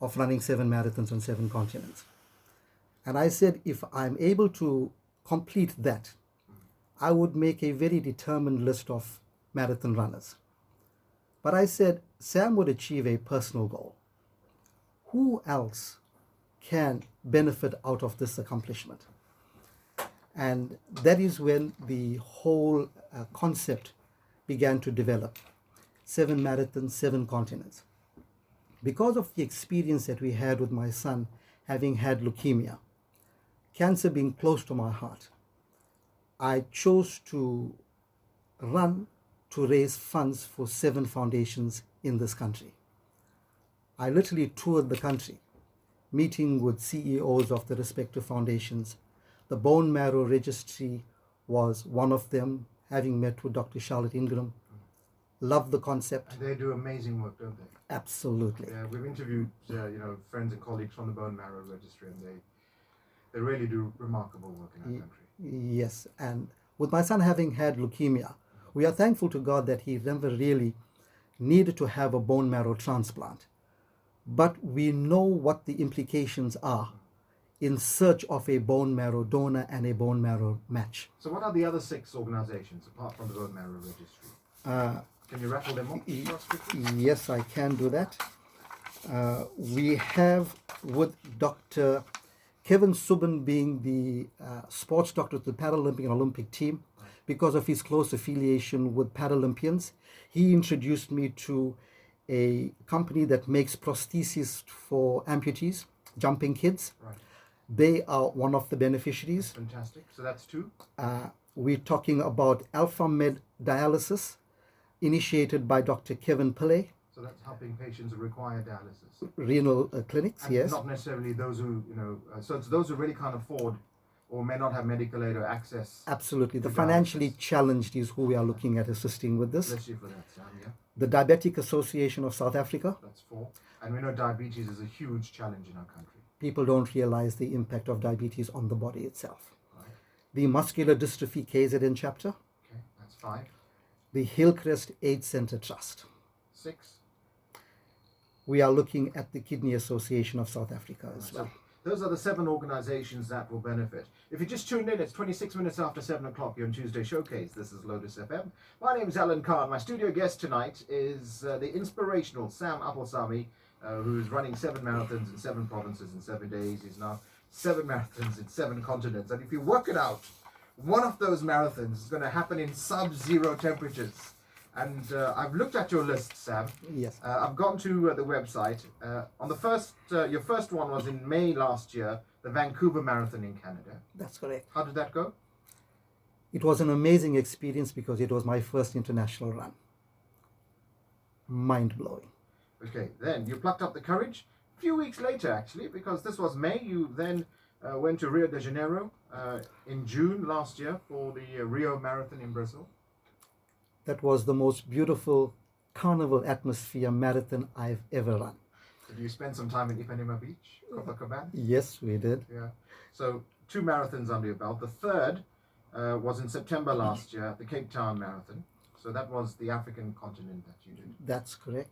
of running 7 marathons on 7 continents. And I said, if I'm able to complete that, I would make a very determined list of marathon runners. But I said, Sam would achieve a personal goal. Who else can benefit out of this accomplishment? And that is when the whole concept began to develop. 7 marathons, 7 continents. Because of the experience that we had with my son having had leukemia, cancer being close to my heart, I chose to run to raise funds for 7 foundations in this country. I literally toured the country, meeting with CEOs of the respective foundations. The Bone Marrow Registry was one of them, having met with Dr. Charlotte Ingram. Love the concept. And they do amazing work, don't they? Absolutely. Yeah, we've interviewed friends and colleagues from the Bone Marrow Registry, and they really do remarkable work in our country. Yes, and with my son having had leukemia, we are thankful to God that he never really needed to have a bone marrow transplant. But we know what the implications are in search of a bone marrow donor and a bone marrow match. So what are the other 6 organizations apart from the Bone Marrow Registry? Can you rattle them off for us quickly? Yes, I can do that. We have, with Dr. Kevin Subban being the sports doctor of the Paralympic and Olympic team, because of his close affiliation with Paralympians, he introduced me to a company that makes prostheses for amputees, Jumping Kids. Right. They are one of the beneficiaries. Fantastic. So that's 2. We're talking about Alpha Med Dialysis, initiated by Dr. Kevin Pillay. So that's helping patients who require dialysis. Renal clinics, And yes. not necessarily those who, so it's those who really can't afford or may not have medical aid or access. Absolutely. The financially challenged is who we are looking at assisting with this. Bless you for that, Sam, yeah. The Diabetic Association of South Africa. That's 4. And we know diabetes is a huge challenge in our country. People don't realize the impact of diabetes on the body itself. Right. The Muscular Dystrophy KZN chapter. Okay, that's 5. The Hillcrest AIDS Center Trust. 6. We are looking at the Kidney Association of South Africa as well. So those are the 7 organizations that will benefit. If you just tuned in, it's 26 minutes after 7 o'clock here on Tuesday Showcase. This is Lotus FM. My name is Alan Khan. My studio guest tonight is the inspirational Sam Appalsamy, who's running 7 marathons in 7 provinces in 7 days. He's now 7 marathons in 7 continents. And if you work it out, one of those marathons is going to happen in sub-zero temperatures. And I've looked at your list, Sam. Yes. I've gone to the website. On the first, your first one was in May last year, the Vancouver Marathon in Canada. That's correct. How did that go? It was an amazing experience because it was my first international run. Mind-blowing. Okay, then you plucked up the courage a few weeks later, actually, because this was May. You then went to Rio de Janeiro in June last year for the Rio Marathon in Brazil. That was the most beautiful carnival atmosphere marathon I've ever run. Did you spend some time in Ipanema Beach, Copacabana? Yes, we did. Yeah. So 2 marathons under your belt. The third was in September last year, the Cape Town Marathon. So that was the African continent that you did. That's correct.